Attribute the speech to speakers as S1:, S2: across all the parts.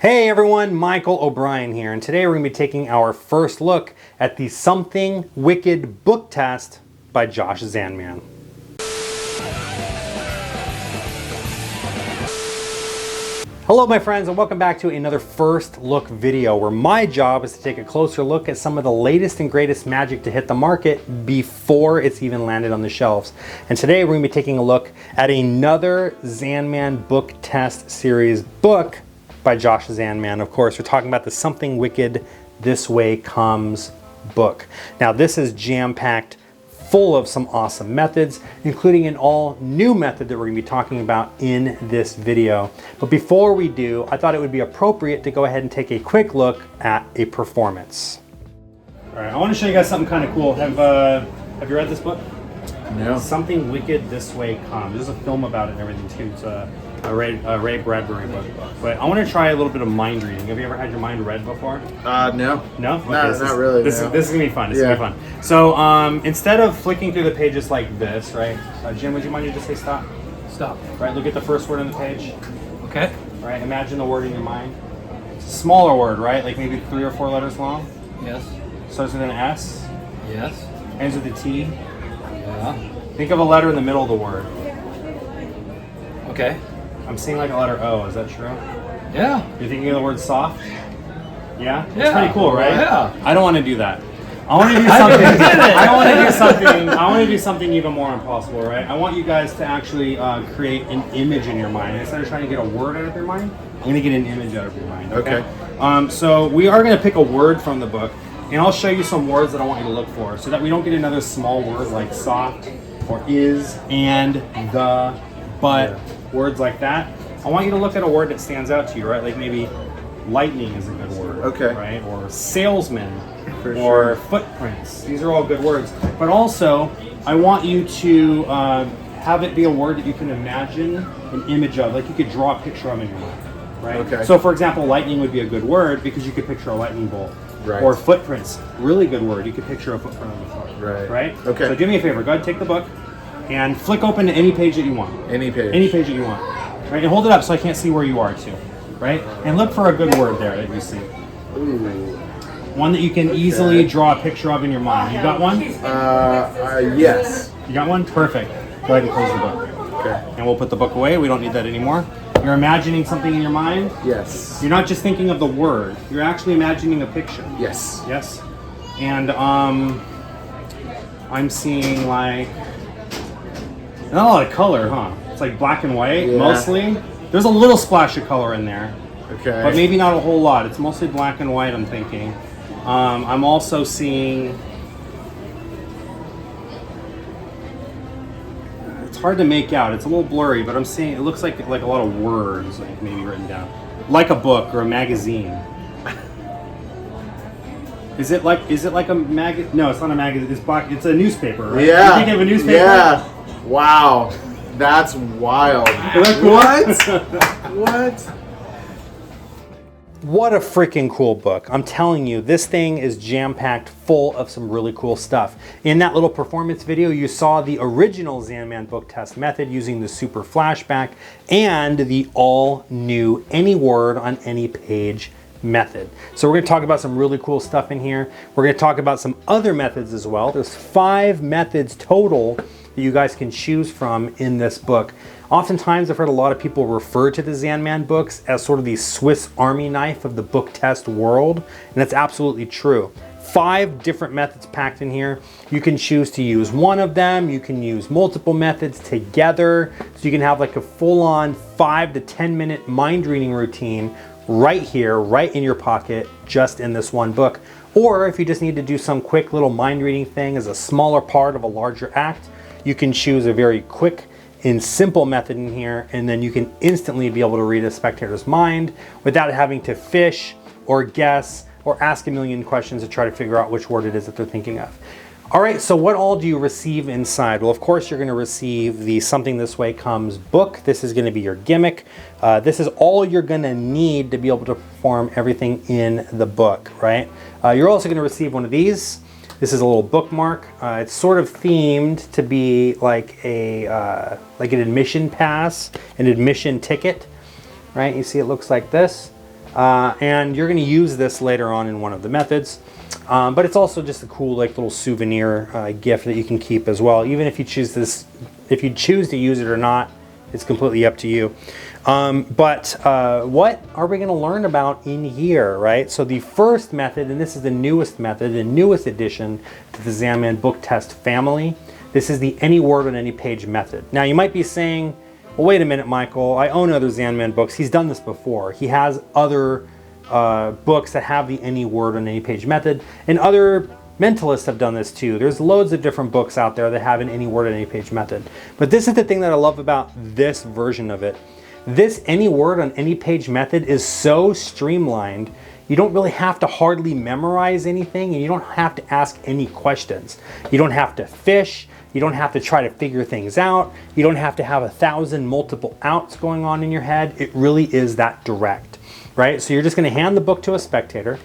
S1: Hey everyone, Michael O'Brien here, and today we're going to be taking our first look at the Something Wicked book test by Josh Zandman. Hello my friends, and welcome back to another first look video where my job is to take a closer look at some of the latest and greatest magic to hit the market before it's even landed on the shelves. And today we're going to be taking a look at another Zandman book test series book by Josh Zandman. Of course, we're talking about the Something Wicked This Way Comes book. Now this is jam-packed full of some awesome methods, including an all new method that we're going to be talking about in this video. But before we do, I thought it would be appropriate to go ahead and take a quick look at a performance. All right, I want to show you guys something kind of cool. Have you read this book?
S2: No.
S1: Something Wicked This Way Comes. There's a film about it and everything too. It's a Ray Bradbury book. But I want to try a little bit of mind reading. Have you ever had your mind read before?
S2: No.
S1: No? Okay,
S2: not really.
S1: This is going to be fun. This is going to be fun. So instead of flicking through the pages like this, right? Jim, would you mind to just say stop?
S3: Stop.
S1: Right, look at the first word on the page.
S3: Okay.
S1: All right, imagine the word in your mind. It's a smaller word, right? Like maybe 3 or 4 letters long.
S3: Yes.
S1: Starts with an S.
S3: Yes.
S1: Ends with a T.
S3: Yeah.
S1: Think of a letter in the middle of the word.
S3: Okay.
S1: I'm seeing like a letter O. Is that true?
S3: Yeah.
S1: You're thinking of the word soft? Yeah?
S3: Yeah.
S1: It's pretty cool, right?
S3: Yeah.
S1: I don't want to do that. I want to do something. I want to do something. I want to do something even more impossible, right? I want you guys to actually create an image in your mind. Instead of trying to get a word out of your mind, I'm going to get an image out of your mind. Okay. So we are going to pick a word from the book, and I'll show you some words that I want you to look for, so that we don't get another small word like soft or is, and, the, but, words like that. I want you to look at a word that stands out to you, right? Like maybe lightning is a good word.
S2: Okay.
S1: Right? Or salesman.
S2: For
S1: or
S2: sure.
S1: footprints. These are all good words. But also, I want you to have it be a word that you can imagine an image of, like you could draw a picture of in your mind. Right?
S2: Okay.
S1: So for example, lightning would be a good word because you could picture a lightning bolt.
S2: Right.
S1: Or footprints, really good word. You could picture a footprint on the floor.
S2: Right.
S1: Right?
S2: Okay.
S1: So do me a favor. Go ahead, take the book and flick open to any page that you want.
S2: Any page.
S1: Any page that you want. Right? And hold it up so I can't see where you are too. Right? And look for a good word there that you see.
S2: Ooh.
S1: One that you can easily draw a picture of in your mind. You got one?
S2: Yes.
S1: You got one? Perfect. Go ahead and close the book.
S2: Okay.
S1: And we'll put the book away. We don't need that anymore. You're imagining something in your mind?
S2: Yes.
S1: You're not just thinking of the word. You're actually imagining a picture.
S2: Yes.
S1: Yes? And I'm seeing like not a lot of color, huh? It's like black and white, mostly. There's a little splash of color in there,
S2: Okay.
S1: but maybe not a whole lot. It's mostly black and white, I'm thinking. I'm also seeing, it's hard to make out. It's a little blurry, but I'm seeing, it looks like a lot of words like maybe written down. Like a book or a magazine. Is it like a magazine? No, it's not a magazine. It's black. It's a newspaper, right?
S2: Yeah.
S1: You thinking of a newspaper?
S2: Yeah. Wow. That's wild.
S1: Is that cool?
S2: What?
S1: What a freaking cool book. I'm telling you, this thing is jam-packed full of some really cool stuff. In that little performance video, you saw the original Zandman book test method using the super flashback and the all new any word on any page method. So we're going to talk about some really cool stuff in here. We're going to talk about some other methods as well. There's 5 methods total that you guys can choose from in this book. Oftentimes I've heard a lot of people refer to the Zandman books as sort of the Swiss Army knife of the book test world, and that's absolutely true. 5 different methods packed in here. You can choose to use one of them. You can use multiple methods together. So you can have like a full-on 5 to 10 minute mind reading routine right here, right in your pocket, just in this one book. Or if you just need to do some quick little mind reading thing as a smaller part of a larger act, you can choose a very quick and simple method in here, and then you can instantly be able to read a spectator's mind without having to fish or guess or ask a million questions to try to figure out which word it is that they're thinking of. All right, so what all do you receive inside? Well, of course, you're going to receive the Something This Way Comes book. This is going to be your gimmick. This is all you're going to need to be able to perform everything in the book, right? You're also going to receive one of these. This is a little bookmark. It's sort of themed to be like an admission pass, an admission ticket, right? You see it looks like this. And you're going to use this later on in one of the methods. But it's also just a cool like little souvenir gift that you can keep as well. Even if you choose this, if you choose to use it or not, it's completely up to you. What are we going to learn about in here, right? So the first method, and this is the newest method, the newest addition to the Zandman book test family. This is the any word on any page method. Now you might be saying, well, wait a minute, Michael, I own other Zandman books. He's done this before. He has other books that have the any word on any page method, and other mentalists have done this too. There's loads of different books out there that have an any word on any page method. But this is the thing that I love about this version of it. This any word on any page method is so streamlined. You don't really have to hardly memorize anything, and you don't have to ask any questions. You don't have to fish. You don't have to try to figure things out. You don't have to have 1,000 multiple outs going on in your head. It really is that direct, right? So you're just going to hand the book to a spectator,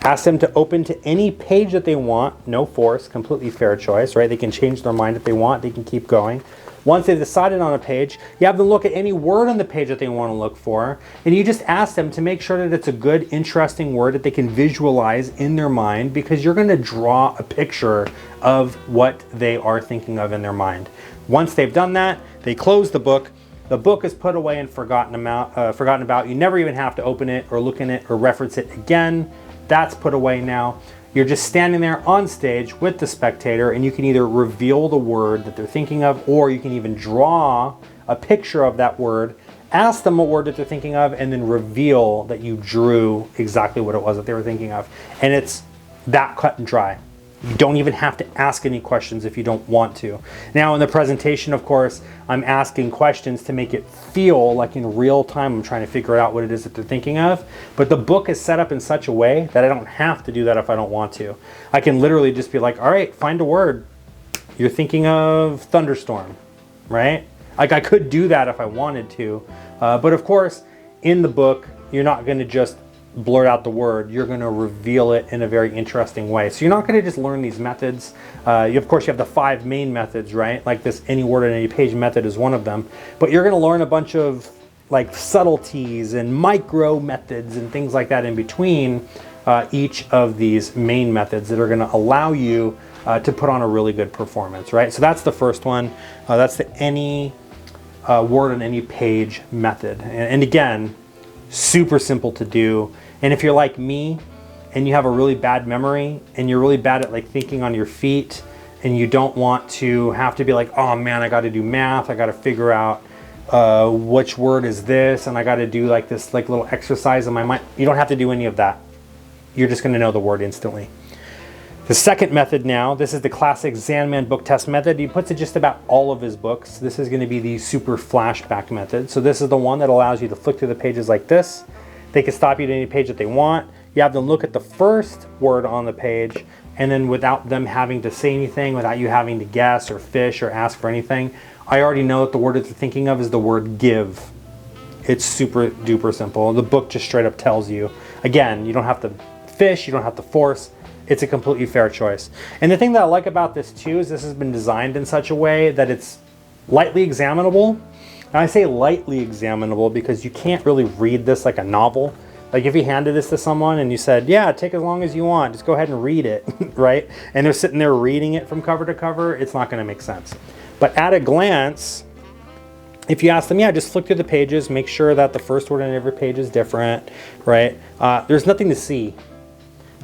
S1: ask them to open to any page that they want, no force, completely fair choice, right? They can change their mind if they want, they can keep going. Once they've decided on a page, you have them look at any word on the page that they want to look for, and you just ask them to make sure that it's a good, interesting word that they can visualize in their mind, because you're going to draw a picture of what they are thinking of in their mind. Once they've done that, they close the book. The book is put away and forgotten about. You never even have to open it or look in it or reference it again. That's put away now. You're just standing there on stage with the spectator, and you can either reveal the word that they're thinking of, or you can even draw a picture of that word, ask them what word that they're thinking of, and then reveal that you drew exactly what it was that they were thinking of. And it's that cut and dry. You don't even have to ask any questions if you don't want to. Now in the presentation, of course, I'm asking questions to make it feel like in real time I'm trying to figure out what it is that they're thinking of. But the book is set up in such a way that I don't have to do that if I don't want to. I can literally just be like, all right, find a word. You're thinking of thunderstorm, right? Like I could do that if I wanted to. But of course, in the book, you're not going to just blurt out the word. You're going to reveal it in a very interesting way. So you're not going to just learn these methods. Of course, you have the 5 main methods, right? Like this any word on any page method is one of them. But you're going to learn a bunch of like subtleties and micro methods and things like that in between each of these main methods that are going to allow you to put on a really good performance, right? So that's the first one. That's the any word on any page method. And again, super simple to do. And if you're like me and you have a really bad memory and you're really bad at like thinking on your feet, and you don't want to have to be like, oh man, I got to do math, I got to figure out which word is this, and I got to do like this like little exercise in my mind. You don't have to do any of that. You're just going to know the word instantly. The second method now, this is the classic Zandman book test method. He puts it just about all of his books. This is going to be the super flashback method. So this is the one that allows you to flick through the pages like this. They can stop you at any page that they want. You have them look at the first word on the page, and then without them having to say anything, without you having to guess or fish or ask for anything, I already know that the word that they're thinking of is the word give. It's super duper simple. The book just straight up tells you. Again, you don't have to fish, you don't have to force. It's a completely fair choice. And the thing that I like about this too is this has been designed in such a way that it's lightly examinable. And I say lightly examinable because you can't really read this like a novel. Like if you handed this to someone and you said, yeah, take as long as you want, just go ahead and read it, right? And they're sitting there reading it from cover to cover, it's not gonna make sense. But at a glance, if you ask them, yeah, just flick through the pages, make sure that the first word on every page is different, right? There's nothing to see.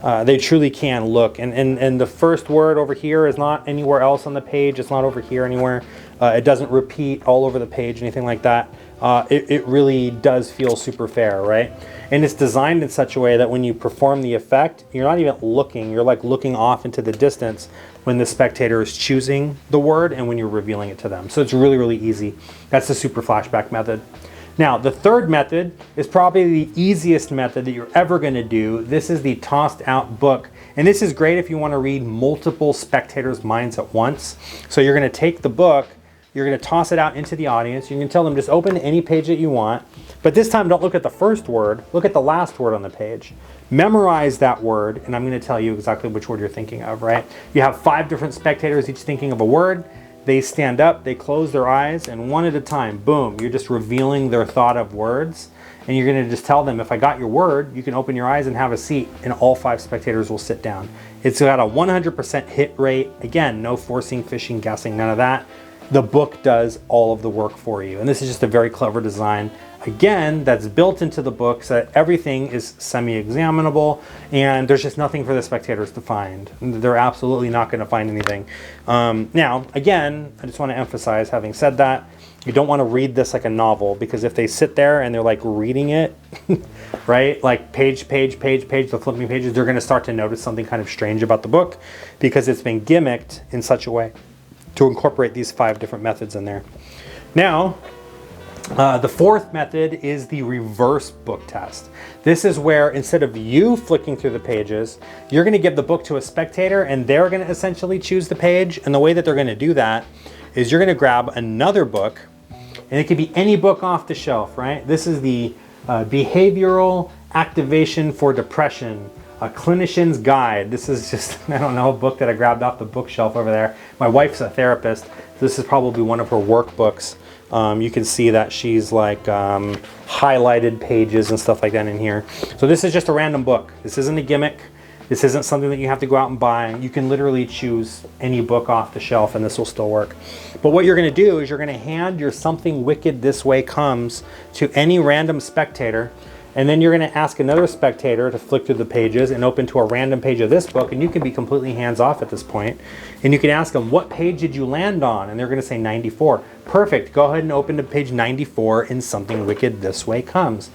S1: They truly can look, and the first word over here is not anywhere else on the page. It's not over here anywhere. It doesn't repeat all over the page, anything like that. It really does feel super fair, right? And it's designed in such a way that when you perform the effect, you're not even looking. You're like looking off into the distance when the spectator is choosing the word and when you're revealing it to them. So it's really, really easy. That's the super flashback method. Now, the third method is probably the easiest method that you're ever going to do. This is the tossed out book. And this is great if you want to read multiple spectators' minds at once. So you're going to take the book, you're going to toss it out into the audience. You can tell them just open to any page that you want. But this time, don't look at the first word. Look at the last word on the page. Memorize that word, and I'm going to tell you exactly which word you're thinking of, right? You have 5 different spectators, each thinking of a word. They stand up, they close their eyes, and one at a time, boom, you're just revealing their thought of words. and you're going to just tell them, if I got your word, you can open your eyes and have a seat, and all 5 spectators will sit down. It's got a 100% hit rate. Again, no forcing, fishing, guessing, none of that. The book does all of the work for you. And this is just a very clever design. Again, that's built into the book so that everything is semi-examinable, and there's just nothing for the spectators to find. They're absolutely not going to find anything. Now, again, I just want to emphasize, having said that, you don't want to read this like a novel, because if they sit there and they're like reading it, right, like page, the flipping pages, they're going to start to notice something kind of strange about the book, because it's been gimmicked in such a way to incorporate these 5 different methods in there. Now, the 4th method is the reverse book test. This is where, instead of you flicking through the pages, you're going to give the book to a spectator, and they're going to essentially choose the page. And the way that they're going to do that is you're going to grab another book, and it could be any book off the shelf, right? This is the Behavioral Activation for Depression, a Clinician's Guide. This is just, I don't know, a book that I grabbed off the bookshelf over there. My wife's a therapist. This is probably one of her workbooks. You can see that she's like highlighted pages and stuff like that in here. So this is just a random book. This isn't a gimmick. This isn't something that you have to go out and buy. You can literally choose any book off the shelf and this will still work. But what you're going to do is you're going to hand your Something Wicked This Way Comes to any random spectator, and then you're going to ask another spectator to flick through the pages and open to a random page of this book, and you can be completely hands-off at this point. And you can ask them, what page did you land on? And they're going to say 94. Perfect. Go ahead and open to page 94 in Something Wicked This Way Comes.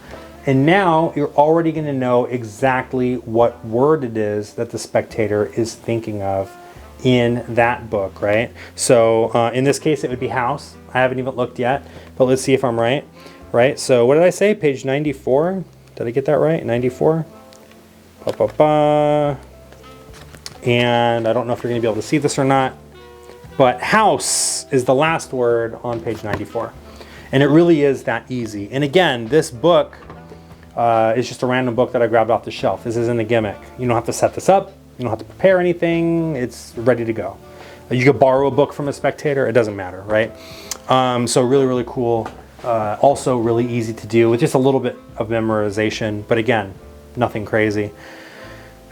S1: And now you're already going to know exactly what word it is that the spectator is thinking of in that book, right? So in this case, it would be house. I haven't even looked yet, but let's see if I'm right. Right, so what did I say? Page 94. Did I get that right? 94. And I don't know if you're going to be able to see this or not, but house is the last word on page 94. And it really is that easy. And again, this book is just a random book that I grabbed off the shelf. This isn't a gimmick. You don't have to set this up. You don't have to prepare anything. It's ready to go. You could borrow a book from a spectator. It doesn't matter, right? So really, really cool. Also really easy to do with just a little bit of memorization, but again, nothing crazy.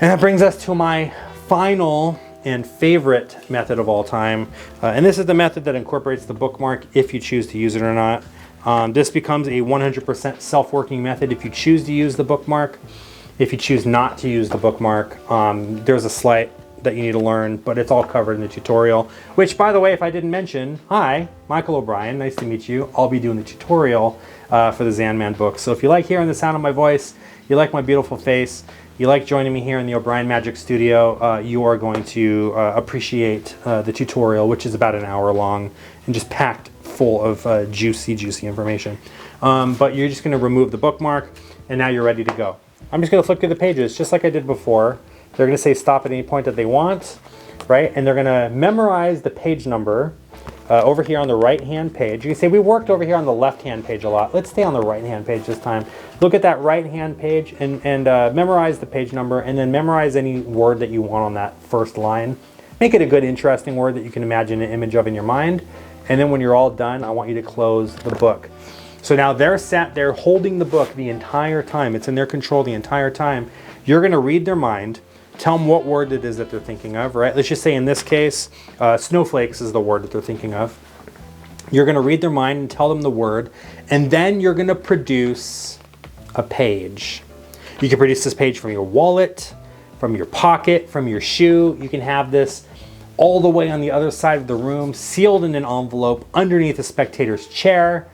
S1: And that brings us to my final and favorite method of all time. And this is the method that incorporates the bookmark if you choose to use it or not. This becomes a 100% self-working method if you choose to use the bookmark. If you choose not to use the bookmark, there's a slight that you need to learn, but it's all covered in the tutorial, which, by the way, if I didn't mention, hi, Michael O'Brien, nice to meet you. I'll be doing the tutorial for the Zandman book. So if you like hearing the sound of my voice, you like my beautiful face, you like joining me here in the O'Brien Magic Studio, you are going to appreciate the tutorial, which is about an hour long and just packed full of juicy information. But you're just going to remove the bookmark, and now you're ready to go. I'm just going to flip through the pages just like I did before. They're going to say stop at any point that they want, right? And they're going to memorize the page number over here on the right-hand page. You can say we worked over here on the left-hand page a lot. Let's stay on the right-hand page this time. Look at that right-hand page and memorize the page number, and then memorize any word that you want on that first line. Make it a good, interesting word that you can imagine an image of in your mind. And then when you're all done, I want you to close the book. So now they're sat there holding the book the entire time. It's in their control the entire time. You're going to read their mind. Tell them what word it is that they're thinking of, right? Let's just say in this case, snowflakes is the word that they're thinking of. You're going to read their mind and tell them the word, and then you're going to produce a page. You can produce this page from your wallet, from your pocket, from your shoe. You can have this all the way on the other side of the room, sealed in an envelope underneath a spectator's chair.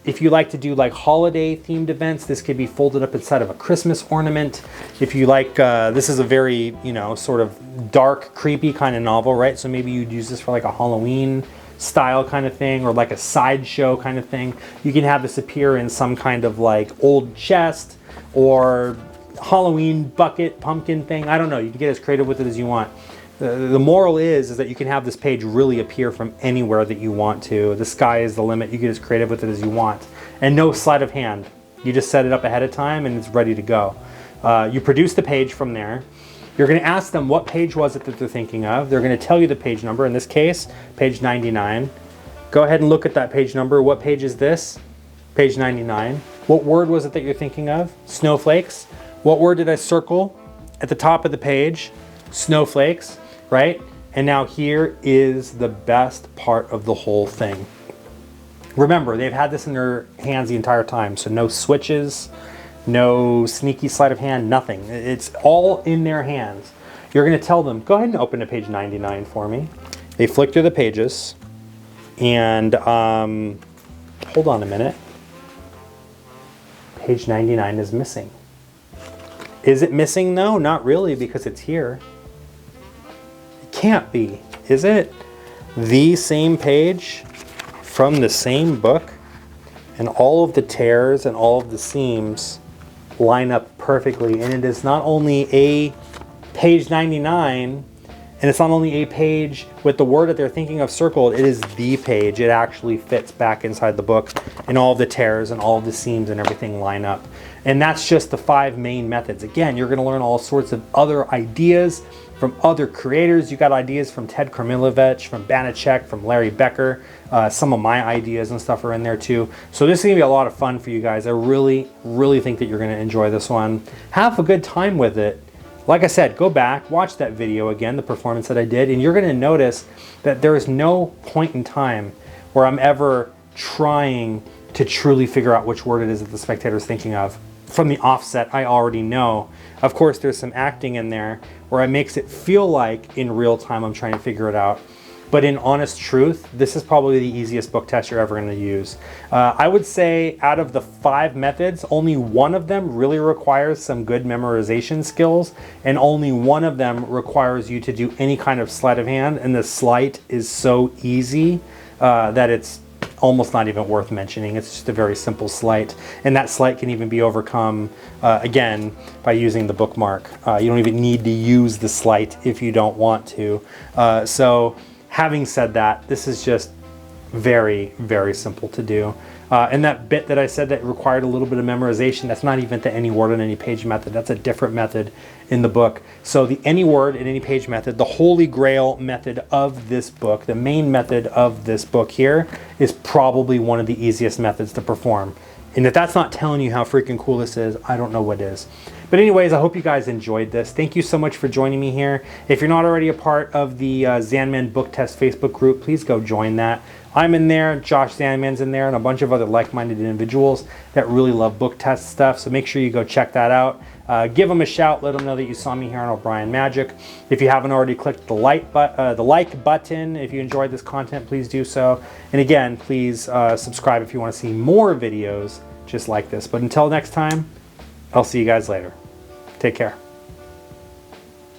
S1: If you like to do like holiday themed events, this could be folded up inside of a Christmas ornament. If you like, this is a very, sort of dark, creepy kind of novel, right? So maybe you'd use this for like a Halloween style kind of thing, or like a sideshow kind of thing. You can have this appear in some kind of like old chest or Halloween bucket, pumpkin thing. I don't know. You can get as creative with it as you want. The moral is that you can have this page really appear from anywhere that you want to. The sky is the limit. You get as creative with it as you want. And no sleight of hand. You just set it up ahead of time and it's ready to go. You produce the page from there. You're going to ask them what page was it that they're thinking of. They're going to tell you the page number. In this case, page 99. Go ahead and look at that page number. What page is this? Page 99. What word was it that you're thinking of? Snowflakes. What word did I circle at the top of the page? Snowflakes, right? And now here is the best part of the whole thing. Remember, they've had this in their hands the entire time, so no switches, no sneaky sleight of hand, nothing. It's all in their hands. You're going to tell them, go ahead and open to page 99 for me. They flick through the pages, and hold on a minute. Page 99 is missing. Is it missing though? Not really, because it's here. It can't be, is it? The same page from the same book, and all of the tears and all of the seams line up perfectly. And it is not only a page 99, and it's not only a page with the word that they're thinking of circled, it is the page. It actually fits back inside the book, and all of the tears and all of the seams and everything line up. And that's just the 5 main methods. Again, you're gonna learn all sorts of other ideas from other creators. You got ideas from Ted Krmilevich, from Banachek, from Larry Becker. Some of my ideas and stuff are in there too. So this is gonna be a lot of fun for you guys. I really, really think that you're gonna enjoy this one. Have a good time with it. Like I said, go back, watch that video again, the performance that I did, and you're gonna notice that there is no point in time where I'm ever trying to truly figure out which word it is that the spectator is thinking of. From the offset, I already know. Of course, there's some acting in there where it makes it feel like in real time I'm trying to figure it out. But in honest truth, this is probably the easiest book test you're ever going to use. I would say out of the 5 methods, only one of them really requires some good memorization skills, and only one of them requires you to do any kind of sleight of hand, and the sleight is so easy that it's almost not even worth mentioning. It's just a very simple sleight, and that sleight can even be overcome again by using the bookmark. You don't even need to use the sleight if you don't want to. So having said that, this is just very, very simple to do. And that bit that I said that required a little bit of memorization, that's not even the any word on any page method. That's a different method in the book. So the any word in any page method, the holy grail method of this book, the main method of this book here, is probably one of the easiest methods to perform. And if that's not telling you how freaking cool this is, I don't know what is. But anyways, I hope you guys enjoyed this. Thank you so much for joining me here. If you're not already a part of the Zandman Book Test Facebook group, please go join that. I'm in there, Josh Zandman's in there, and a bunch of other like-minded individuals that really love book test stuff. So make sure you go check that out. Give them a shout. Let them know that you saw me here on O'Brien Magic. If you haven't already clicked the like button, if you enjoyed this content, please do so. And again, please subscribe if you want to see more videos just like this. But until next time, I'll see you guys later. Take care.